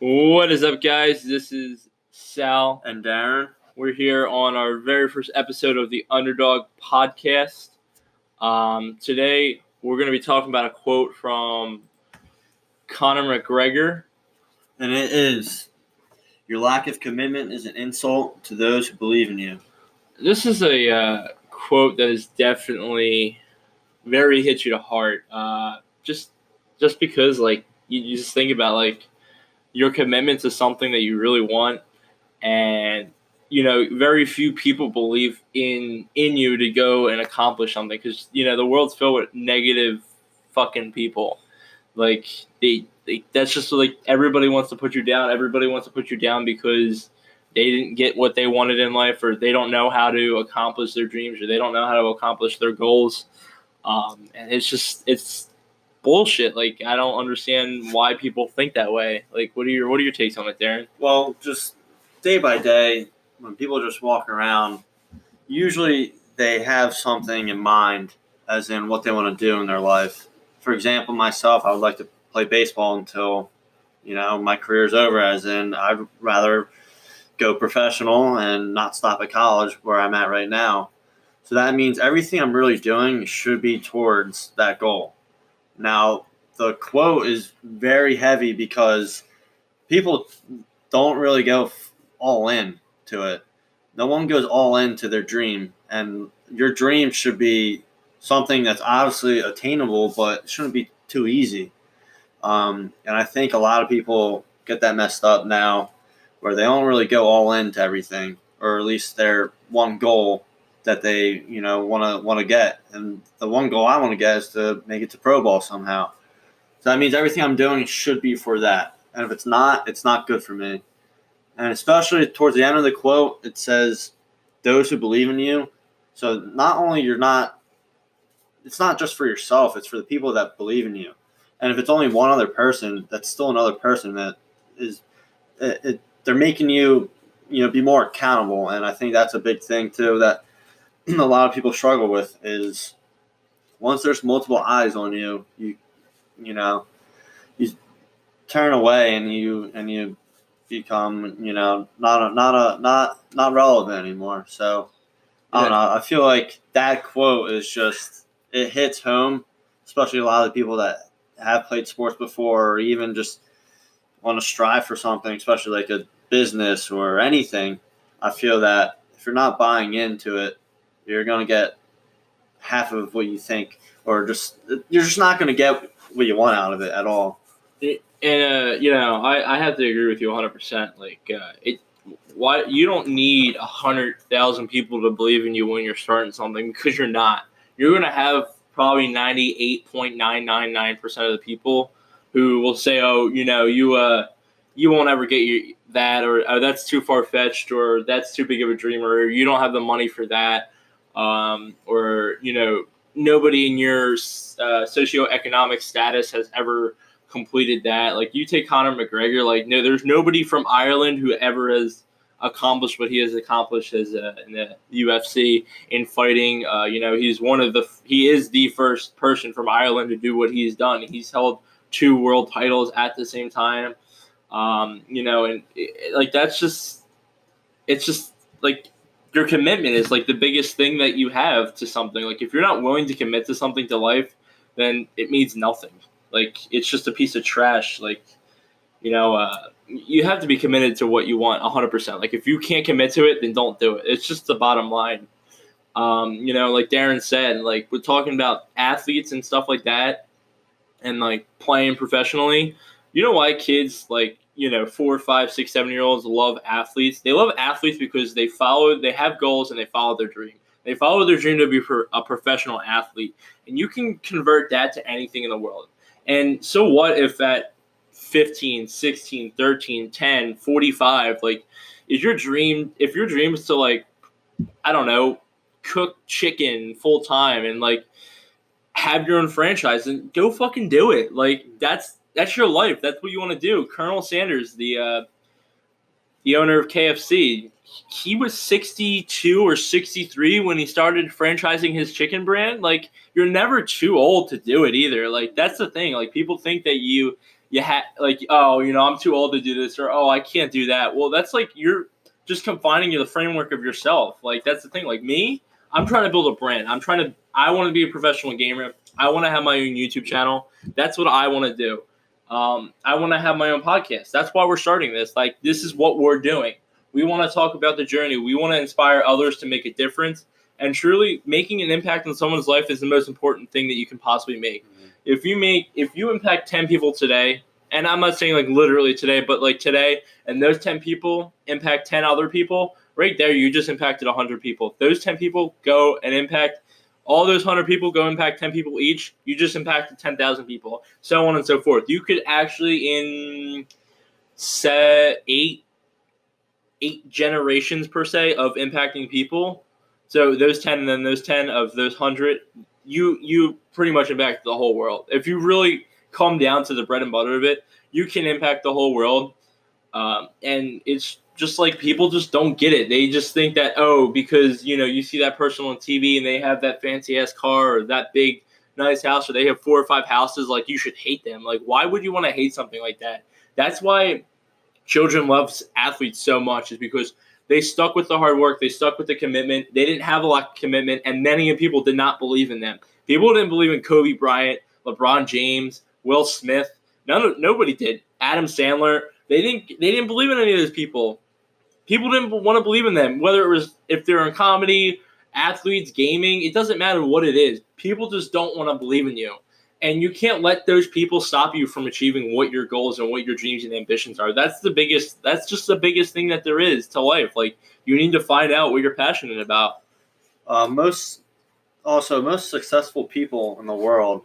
What is up, guys? This is Sal. And Darren. We're here on our very first episode of the Underdog Podcast. Today, we're going to be talking about a quote from Conor McGregor. And it is, your lack of commitment is an insult to those who believe in you. This is a quote that is definitely very hit you to heart. Just because, like, you just think about, like, your commitment to something that you really want, and very few people believe in you to go and accomplish something, because the world's filled with negative fucking people. Like they that's just like everybody wants to put you down. Everybody wants to put you down because they didn't get what they wanted in life, or they don't know how to accomplish their dreams, or they don't know how to accomplish their goals. And it's bullshit. Like, I don't understand why people think that way. Like, what are your takes on it, Darren? Well, just day by day, when people just walk around, usually they have something in mind, as in what they want to do in their life. For example, myself, I would like to play baseball until, my career's over, as in I'd rather go professional and not stop at college where I'm at right now. So that means everything I'm really doing should be towards that goal. Now, the quote is very heavy because people don't really go all in to it. No one goes all into their dream, and your dream should be something that's obviously attainable, but shouldn't be too easy. And I think a lot of people get that messed up now, where they don't really go all into everything, or at least their one goal that they want to get. And the one goal I want to get is to make it to pro ball somehow. So that means everything I'm doing should be for that. And if it's not good for me. And especially towards the end of the quote, it says, those who believe in you. So not only it's not just for yourself, it's for the people that believe in you. And if it's only one other person, that's still another person that is, they're making you, be more accountable. And I think that's a big thing too, that a lot of people struggle with, is once there's multiple eyes on you, you turn away and you become, not relevant anymore. So I don't know. I feel like that quote is just, it hits home, especially a lot of the people that have played sports before, or even just want to strive for something, especially like a business or anything. I feel that if you're not buying into it, you're going to get half of what you think, or you're just not going to get what you want out of it at all. And I have to agree with you 100%. Like, why you don't need 100,000 people to believe in you when you're starting something, because you're not. You're going to have probably 98.999% of the people who will say, "Oh, you won't ever get that," or "Oh, that's too far fetched," or "That's too big of a dream," or "You don't have the money for that," or nobody in your socioeconomic status has ever completed that. Like, you take Conor McGregor, like, no, there's nobody from Ireland who ever has accomplished what he has accomplished as in the UFC in fighting. He is the first person from Ireland to do what he's done. He's held 2 world titles at the same time. It's just like, your commitment is like the biggest thing that you have to something. Like, if you're not willing to commit to something, to life, then it means nothing. Like, it's just a piece of trash. Like, you have to be committed to what you want 100%. Like, if you can't commit to it, then don't do it. It's just the bottom line. Like Darren said, like, we're talking about athletes and stuff like that, and like playing professionally. You know why kids, like, 4, 5, 6, 7-year-olds love athletes? They love athletes because they have goals and they follow their dream. They follow their dream to be a professional athlete. And you can convert that to anything in the world. And so what if at 15, 16, 13, 10, 45, like, if your dream is to, like, I don't know, cook chicken full time and, like, have your own franchise, then go fucking do it. Like, that's your life. That's what you want to do. Colonel Sanders, the owner of KFC, he was 62 or 63 when he started franchising his chicken brand. Like, you're never too old to do it either. Like, that's the thing. Like, people think that you I'm too old to do this, or I can't do that. Well, that's like you're just confining the framework of yourself. Like that's the thing. Like me, I'm trying to build a brand. I want to be a professional gamer. I want to have my own YouTube channel. That's what I want to do. I want to have my own podcast. That's why we're starting this. Like this is what we're doing. We want to talk about the journey. We want to inspire others to make a difference. And truly, making an impact on someone's life is the most important thing that you can possibly make. Mm-hmm. If you impact 10 people today, and I'm not saying like literally today, but like today, and those 10 people impact 10 other people, right there, you just impacted 100 people. Those 10 people go and impact all those 100 people, go impact 10 people each. You just impacted 10,000 people, so on and so forth. You could actually, in eight generations per se of impacting people. So those 10 and then those 10 of those 100, you pretty much impact the whole world. If you really come down to the bread and butter of it, you can impact the whole world. And it's just like people just don't get it. They just think that, because, you see that person on TV and they have that fancy ass car or that big nice house, or they have 4 or 5 houses, like you should hate them. Like, why would you want to hate something like that? That's why children love athletes so much, is because they stuck with the hard work. They stuck with the commitment. They didn't have a lot of commitment, and many people did not believe in them. People didn't believe in Kobe Bryant, LeBron James, Will Smith. Nobody did. Adam Sandler. They didn't believe in any of those people. People didn't want to believe in them, whether it was if they're in comedy, athletes, gaming. It doesn't matter what it is. People just don't want to believe in you. And you can't let those people stop you from achieving what your goals and what your dreams and ambitions are. That's just the biggest thing that there is to life. Like, you need to find out what you're passionate about. Most successful people in the world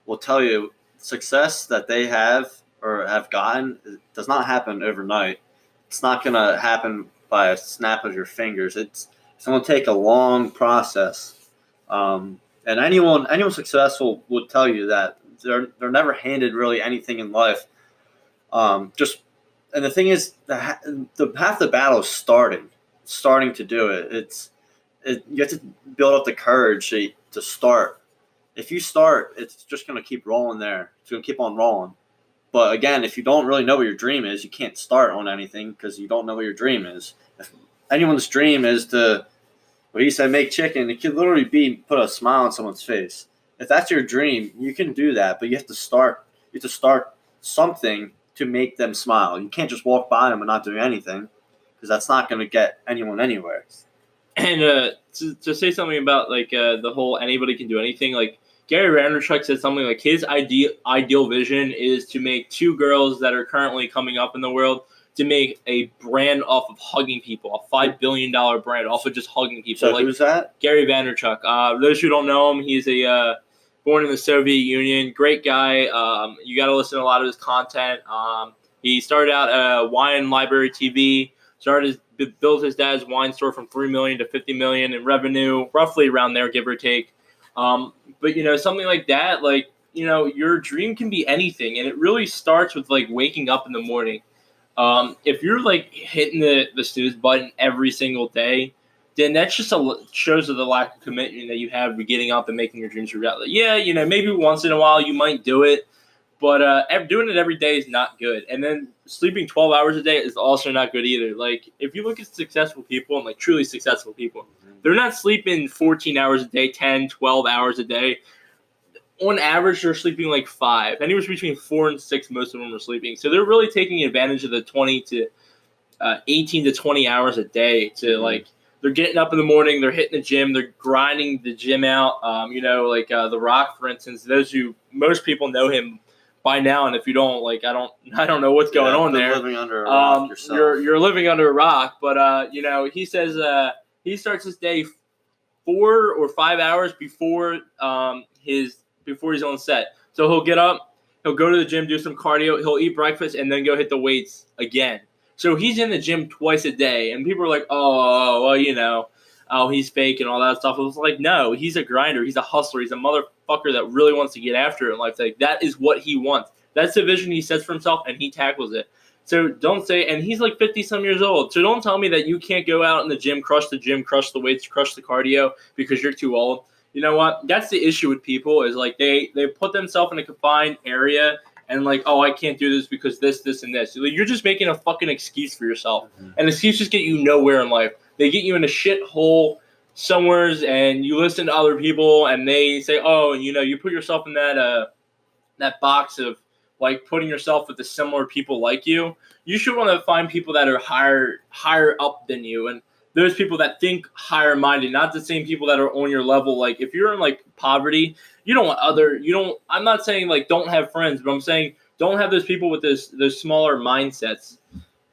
will tell you success that they have or have gotten does not happen overnight. It's not going to happen by a snap of your fingers. It's going to take a long process. And anyone successful would tell you that they're never handed really anything in life. And the thing is, half the battle is starting to do it. You have to build up the courage to start. If you start, it's just going to keep rolling there. It's going to keep on rolling. But again, if you don't really know what your dream is, you can't start on anything because you don't know what your dream is. If anyone's dream is to, what he said, make chicken, it could literally be put a smile on someone's face. If that's your dream, you can do that, but you have to start something to make them smile. You can't just walk by them and not do anything, because that's not going to get anyone anywhere. And to say something about the whole anybody can do anything, like Gary Vaynerchuk said something like his ideal vision is to make 2 girls that are currently coming up in the world to make a brand off of hugging people, a $5 billion brand off of just hugging people. So who's that? Gary Vaynerchuk. Those who don't know him, he's born in the Soviet Union. Great guy. You got to listen to a lot of his content. He started out Wine Library TV. Built his dad's wine store from $3 million to $50 million in revenue, roughly around there, give or take. But something like that, your dream can be anything, and it really starts with waking up in the morning. If you're hitting the snooze button every single day, then that just shows the lack of commitment that you have with getting up and making your dreams a reality. Yeah, maybe once in a while you might do it, but doing it every day is not good. And then sleeping 12 hours a day is also not good either. If you look at successful people and truly successful people, they're not sleeping 14 hours a day, 10, 12 hours a day. On average, they're sleeping 5. Anywhere between 4 and 6, most of them are sleeping. So they're really taking advantage of the 20 to 18 to 20 hours a day to they're getting up in the morning, they're hitting the gym, they're grinding the gym out. The Rock, for instance, most people know him by now, and if you don't, I don't know what's going on there. Living under a rock yourself. You're living under a rock, but he says he starts his day 4 or 5 hours before he's on set. So he'll get up, he'll go to the gym, do some cardio, he'll eat breakfast, and then go hit the weights again. So he's in the gym twice a day, and people are like, he's fake and all that stuff. It was no, he's a grinder, he's a hustler, he's a motherfucker that really wants to get after it in life. That is what he wants. That's the vision he sets for himself, and he tackles it. So don't say, and he's 50-some years old, so don't tell me that you can't go out in the gym, crush the weights, crush the cardio because you're too old. You know what? That's the issue with people is they put themselves in a confined area and like, oh, I can't do this because this, and this. Like, you're just making a fucking excuse for yourself. Mhm. And excuses get you nowhere in life. They get you in a shithole somewheres, and you listen to other people, and they say, oh, you put yourself in that box of like putting yourself with the similar people like you. You should want to find people that are higher up than you, and those people that think higher minded, not the same people that are on your level. Like if you're in like poverty, I'm not saying like don't have friends, but I'm saying don't have those people with those smaller mindsets.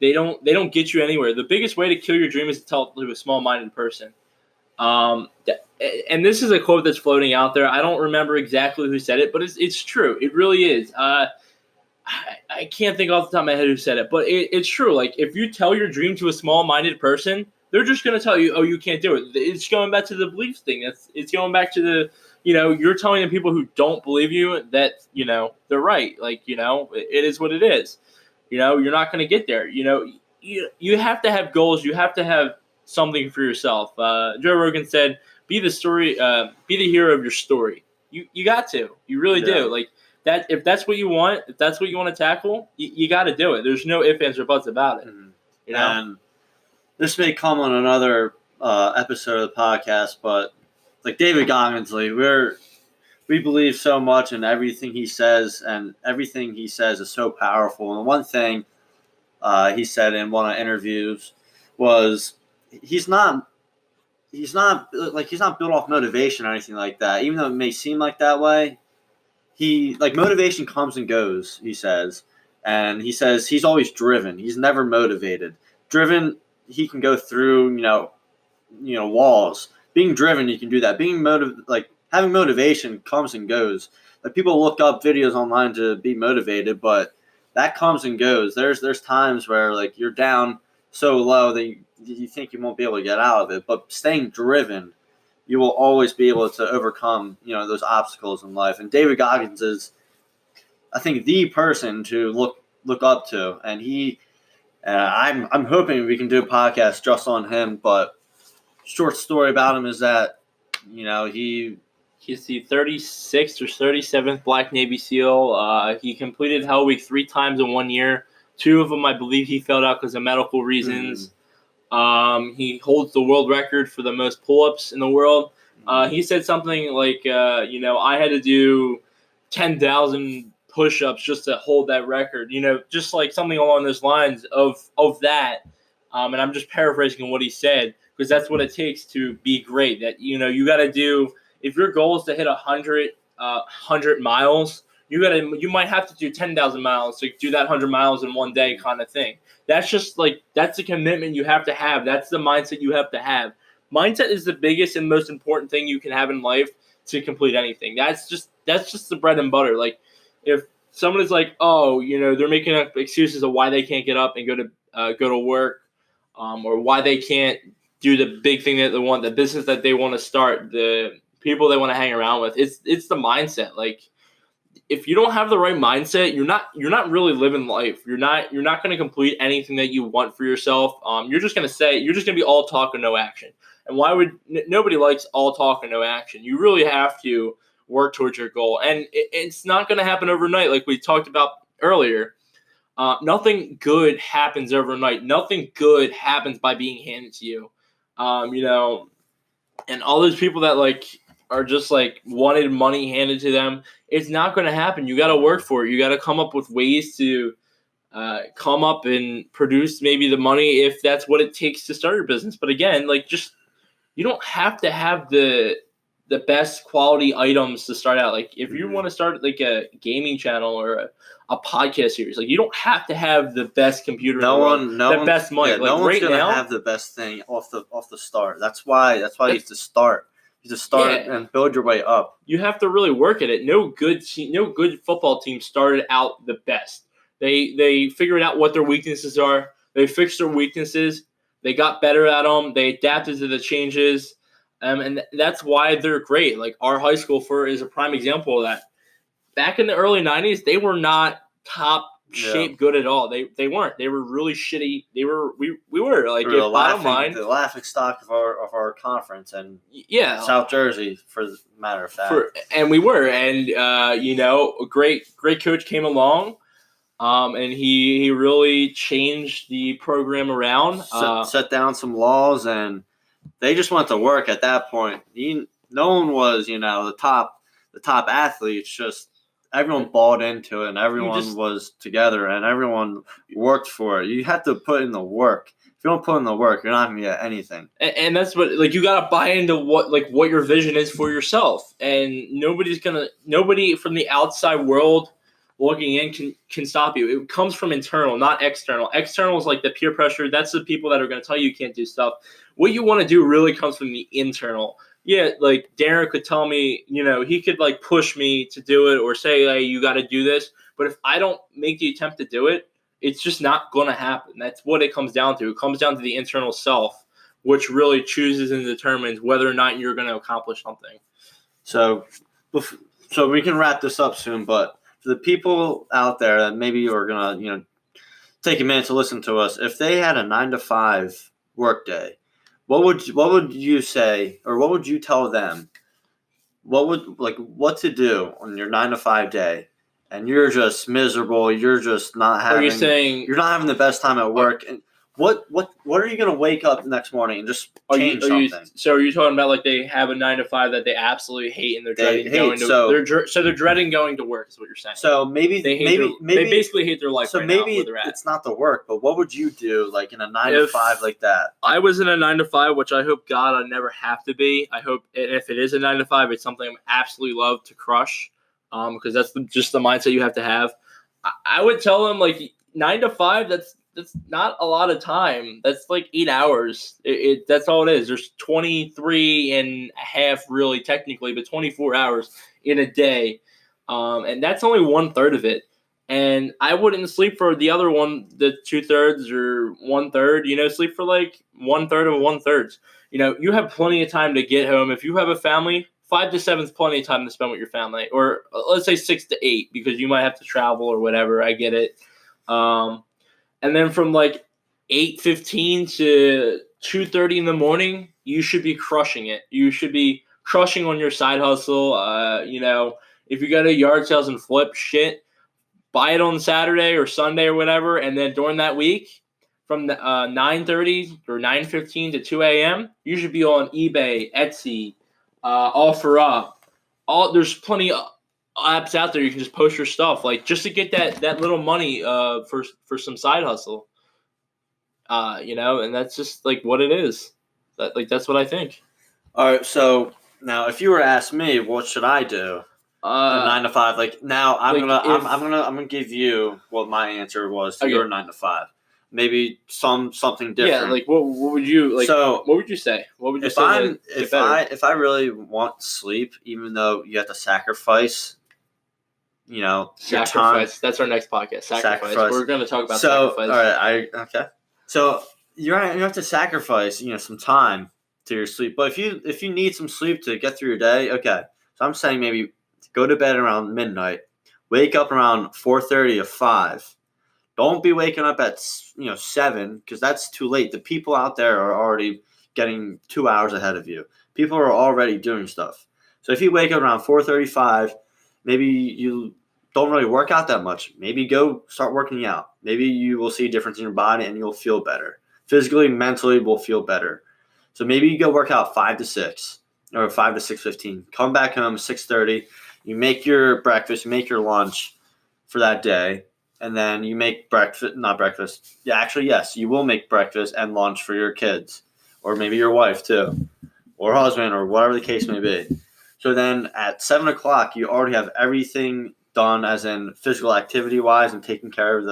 They don't get you anywhere. The biggest way to kill your dream is to tell it to a small minded person. And this is a quote that's floating out there. I don't remember exactly who said it, but it's true. It really is. I can't think off the top of my head who said it, but it's true. Like if you tell your dream to a small-minded person, they're just going to tell you, oh, you can't do it. It's going back to the belief thing. It's going back to the, you're telling the people who don't believe you that, they're right. Like, it is what it is. You're not going to get there. You have to have goals. You have to have something for yourself. Joe Rogan said, be the hero of your story. You got to. You really do. Like, that, if that's what you want, to tackle, you got to do it. There's no ifs, ands, or buts about it. Mm-hmm. And this may come on another episode of the podcast, but like David Goggins, we believe so much in everything he says, and everything he says is so powerful. And one thing he said in one of the interviews was he's not built off motivation or anything like that. Even though it may seem like that way, motivation comes and goes, he says. And he says he's always driven. He's never motivated. Driven, he can go through, walls. Being driven, you can do that. Having motivation comes and goes. Like people look up videos online to be motivated, but that comes and goes. There's times where like you're down so low that you think you won't be able to get out of it. But staying driven, you will always be able to overcome, those obstacles in life. And David Goggins is, I think, the person to look up to. And I'm hoping we can do a podcast just on him. But short story about him is that, he's the 36th or 37th Black Navy SEAL. He completed Hell Week 3 times in 1 year. 2 of them, I believe, he failed out because of medical reasons. He holds the world record for the most pull-ups in the world. He said something like, I had to do 10,000 push-ups just to hold that record. Just like something along those lines of that. And I'm just paraphrasing what he said because that's what it takes to be great. That you got to do. If your goal is to hit 100 miles, you might have to do 10,000 miles to do that 100 miles in 1 day kind of thing. That's just that's the commitment you have to have. That's the mindset you have to have. Mindset is the biggest and most important thing you can have in life to complete anything. That's just the bread and butter. Like if someone is like, oh, they're making up excuses of why they can't get up and go to work, or why they can't do the big thing that they want, the business that they want to start, the people they want to hang around with. It's the mindset. Like if you don't have the right mindset, you're not really living life. You're not going to complete anything that you want for yourself. You're just going to be all talk and no action. And why would nobody likes all talk and no action? You really have to work towards your goal, and it's not going to happen overnight, like we talked about earlier. Nothing good happens overnight. Nothing good happens by being handed to you. And all those people that are just wanted money handed to them, it's not going to happen. You got to work for it. You got to come up with ways to come up and produce maybe the money if that's what it takes to start your business. But again, you don't have to have the best quality items to start out. Like if you want to start a gaming channel or a podcast series, you don't have to have the best computer, best mic. Yeah, no one's gonna have the best thing off the start. That's why you have to start. You just start and build your way up. You have to really work at it. No good football team started out the best. They figured out what their weaknesses are. They fixed their weaknesses. They got better at them. They adapted to the changes. And that's why they're great. Our high school is a prime example of that. Back in the early 90s, they were not top shape good at all. They weren't. They were really shitty. We were like, We were bottom line, the laughing stock of our conference and South Jersey, for the matter of fact. And we were, and a great coach came along, and he really changed the program around. Set down some laws, and they just went to work at that point. No one was, the top athletes. Just everyone bought into it, and everyone was together, and everyone worked for it. You have to put in the work. If you don't put in the work, you're not gonna get anything. And that's what, like, you gotta buy into what your vision is for yourself. And nobody from the outside world looking in can stop you. It comes from internal, not external. External is like the peer pressure. That's the people that are gonna tell you can't do stuff. What you want to do really comes from the internal. Yeah, like Darren could tell me, he could like push me to do it or say, hey, you got to do this. But if I don't make the attempt to do it, it's just not going to happen. That's what it comes down to. It comes down to the internal self, which really chooses and determines whether or not you're going to accomplish something. So we can wrap this up soon, but for the people out there that maybe are going to, take a minute to listen to us, if they had a 9-to-5 work day, what would you say, or what would you tell them? What to do on your 9-to-5 day, and you're just miserable. You're just not having. You're not having the best time at work. And what are you gonna wake up the next morning and just change something? So are you talking about like they have a 9-to-5 that they absolutely hate and they're dreading going to? So they're dreading going to work. Is what you're saying? So maybe they basically hate their life. So maybe it's not the work, but what would you do like in a 9-to-5 like that? I was in a 9-to-5, which I hope God I never have to be. I hope if it is a 9-to-5, it's something I absolutely love to crush. Because that's just the mindset you have to have. I would tell them like 9-to-5. That's not a lot of time. That's like 8 hours. That's all it is. There's 23 and a half really technically, but 24 hours in a day. And that's only 1/3 of it. And I wouldn't sleep for the other one, the 2/3 or 1/3, sleep for like 1/3 of 1/3. You have plenty of time to get home. If you have a family, 5 to 7 is plenty of time to spend with your family, or let's say 6 to 8 because you might have to travel or whatever. I get it. And then from like 8:15 to 2:30 in the morning, you should be crushing it. You should be crushing on your side hustle. If you go to yard sales and flip shit, buy it on Saturday or Sunday or whatever, and then during that week, from 9:30 or 9:15 to 2 a.m., you should be on eBay, Etsy, OfferUp. There's plenty of apps out there you can just post your stuff, like just to get that little money for some side hustle. And that's just like what it is. That's what I think. All right, so now if you were to ask me, what should I do? 9-to-5. Like now, I'm gonna give you what my answer was to your 9-to-5. Maybe something different. Yeah, like what would you like? So what would you say? What would you say? If I really want sleep, even though you have to sacrifice, sacrifice. Time. That's our next podcast. Sacrifice. We're going to talk about sacrifice. All right. Okay. So you have to sacrifice, some time to your sleep. But if you need some sleep to get through your day, okay. So I'm saying maybe go to bed around midnight, wake up around 4:30 or 5. Don't be waking up at 7 because that's too late. The people out there are already getting 2 hours ahead of you. People are already doing stuff. So if you wake up around 4:35, maybe you don't really work out that much. Maybe go start working out. Maybe you will see a difference in your body and you'll feel better. Physically, mentally, will feel better. So maybe you go work out 5 to 6 or 5 to 6:15. Come back home 6:30. You make your breakfast, you make your lunch for that day. And then you make not breakfast. Yeah, actually, yes, you will make breakfast and lunch for your kids or maybe your wife too or husband or whatever the case may be. So then at 7 o'clock, you already have everything done as in physical activity wise and taking care of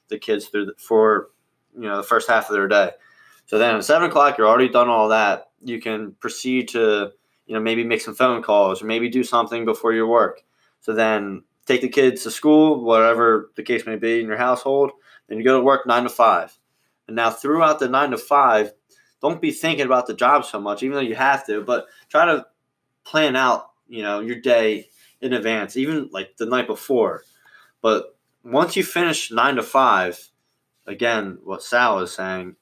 the kids for the first half of their day. So then at 7 o'clock, you're already done all that. You can proceed to, maybe make some phone calls or maybe do something before your work. So then take the kids to school, whatever the case may be in your household. Then you go to work 9 to 5. And now throughout the 9 to 5, don't be thinking about the job so much, even though you have to, but try to plan out, your day in advance, even like the night before. But once you finish 9 to 5, again, what Sal was saying,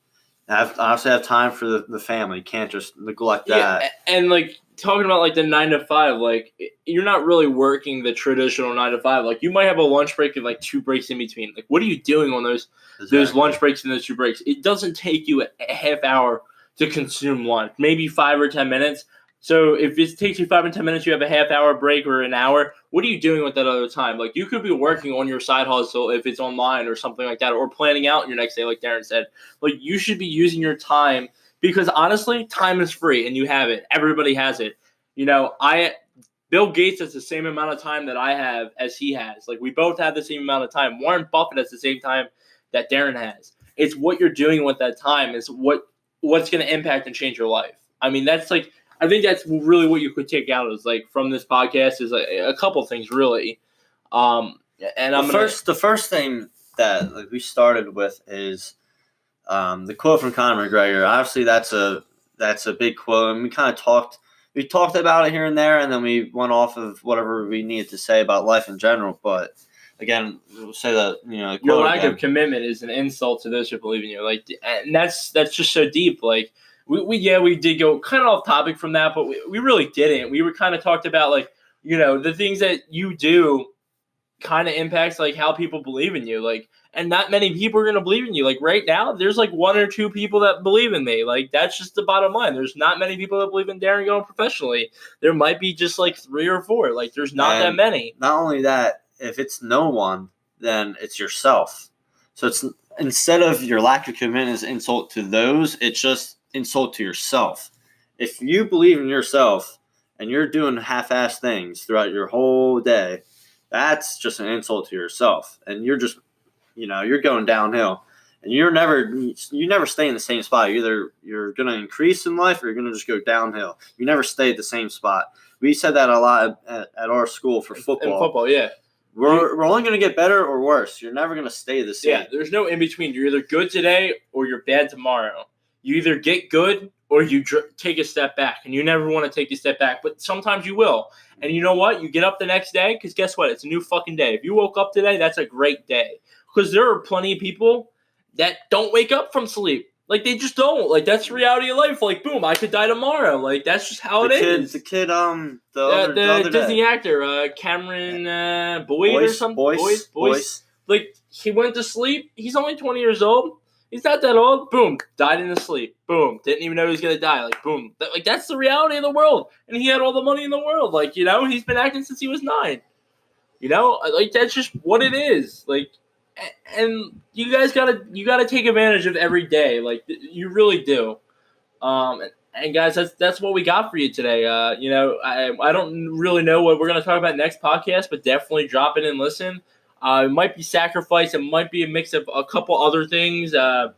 obviously have time for the family. You can't just neglect that. Yeah, and like talking about like the 9 to 5, like you're not really working the traditional 9 to 5. Like you might have a lunch break and like 2 breaks in between. Like what are you doing on those lunch breaks and those 2 breaks? It doesn't take you a half hour to consume lunch, maybe 5 or 10 minutes. So if it takes you 5 or 10 minutes, you have a half hour break or an hour. What are you doing with that other time? Like you could be working on your side hustle if it's online or something like that, or planning out your next day, like Darren said. Like you should be using your time because honestly, time is free and you have it. Everybody has it. Bill Gates has the same amount of time that I have as he has. Like we both have the same amount of time. Warren Buffett has the same time that Darren has. It's what you're doing with that time is what's going to impact and change your life. I mean, I think that's really what you could take out is like from this podcast is a couple things really. The first thing that like we started with is the quote from Conor McGregor. Obviously, that's a big quote, and we talked about it here and there, and then we went off of whatever we needed to say about life in general. But again, we'll say that your lack of commitment is an insult to those who believe in you. Like, and that's just so deep. Like. We did go kind of off topic from that, but we really didn't. We were kind of talked about like, the things that you do kind of impacts like how people believe in you. Like, and not many people are going to believe in you. Like right now, there's like 1 or 2 people that believe in me. Like that's just the bottom line. There's not many people that believe in Darren going professionally. There might be just like 3 or 4. Like there's not that many. Not only that, if it's no one, then it's yourself. So it's instead of your lack of commitment is insult to those, it's just insult to yourself. If you believe in yourself and you're doing half-assed things throughout your whole day, that's just an insult to yourself. And you're just, you're going downhill. And you never stay in the same spot. Either you're going to increase in life or you're going to just go downhill. You never stay at the same spot. We said that a lot at our school for football. In football, yeah. We're only going to get better or worse. You're never going to stay the same. Yeah, there's no in between. You're either good today or you're bad tomorrow. You either get good or you take a step back, and you never want to take a step back, but sometimes you will. And you know what? You get up the next day because guess what? It's a new fucking day. If you woke up today, that's a great day because there are plenty of people that don't wake up from sleep. Like, they just don't. Like, that's the reality of life. Like, boom, I could die tomorrow. Like, that's just how it is. The kid, the other Disney actor, Cameron Boyd or something. Boyce. Like, he went to sleep. He's only 20 years old. He's not that old. Boom. Died in his sleep. Boom. Didn't even know he was going to die. Like, boom. That's the reality of the world. And he had all the money in the world. Like, he's been acting since he was 9. Like, that's just what it is. Like, and you guys gotta take advantage of every day. Like, you really do. And guys, that's what we got for you today. I don't really know what we're going to talk about next podcast, but definitely drop it and listen. It might be sacrifice. It might be a mix of a couple other things. But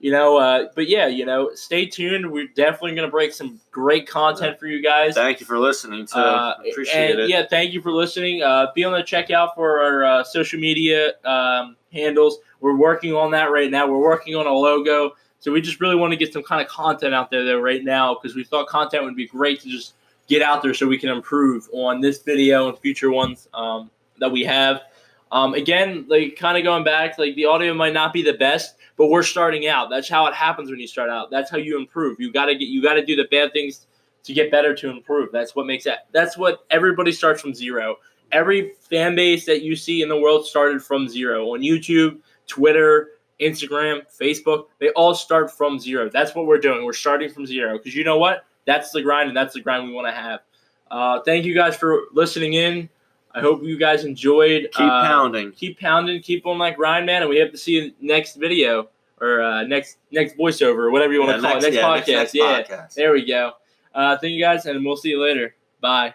yeah, stay tuned. We're definitely going to break some great content for you guys. Thank you for listening. Appreciate it. Yeah, thank you for listening. Be on the checkout for our social media handles. We're working on that right now. We're working on a logo. So we just really want to get some kind of content out there right now because we thought content would be great to just get out there so we can improve on this video and future ones that we have. Again, like kind of going back, like the audio might not be the best, but we're starting out. That's how it happens when you start out. That's how you improve. You gotta do the bad things to get better to improve. That's what everybody starts from zero. Every fan base that you see in the world started from zero. On YouTube, Twitter, Instagram, Facebook, they all start from zero. That's what we're doing. We're starting from zero because you know what? That's the grind, and that's the grind we want to have. Thank you guys for listening in. I hope you guys enjoyed. Keep pounding. Keep pounding. Keep on that grind, man. And we hope to see you next video or next voiceover or whatever you want to call it. Next podcast. Podcast. There we go. Thank you guys, and we'll see you later. Bye.